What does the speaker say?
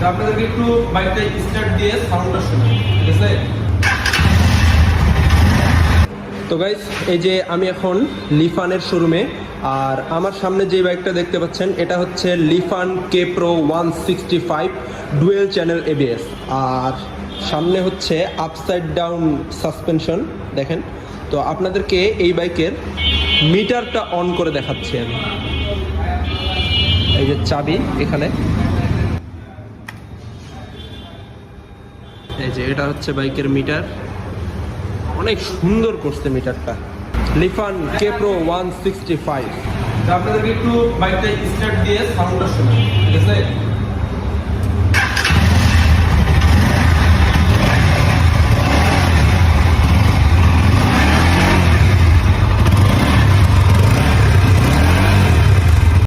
আপনাদেরকে একটু বাইকটা স্টার্ট দিয়ে সাউন্ডটা শোনাই, ঠিক আছে? তো গাইস, এই যে আমি এখন লিফানের শোরুমে, আর আমার সামনে যে বাইকটা দেখতে পাচ্ছেন এটা হচ্ছে লিফান কে প্রো 165 ডুয়েল চ্যানেল এবিএস, আর সামনে হচ্ছে আপসাইড ডাউন সাসপেনশন। দেখেন, তো আপনাদেরকে এই বাইকের মিটারটা অন করে দেখাচ্ছি আমি। এই যে চাবি এখানে, এই যে এটা হচ্ছে বাইকের মিটার। অনেক সুন্দর করছে মিটারটা, লিফান কে প্রো 165। আপনাদেরকে একটু বাইকটা স্টার্ট দিয়ে সাউন্ডটা শোনাই, ঠিক আছে?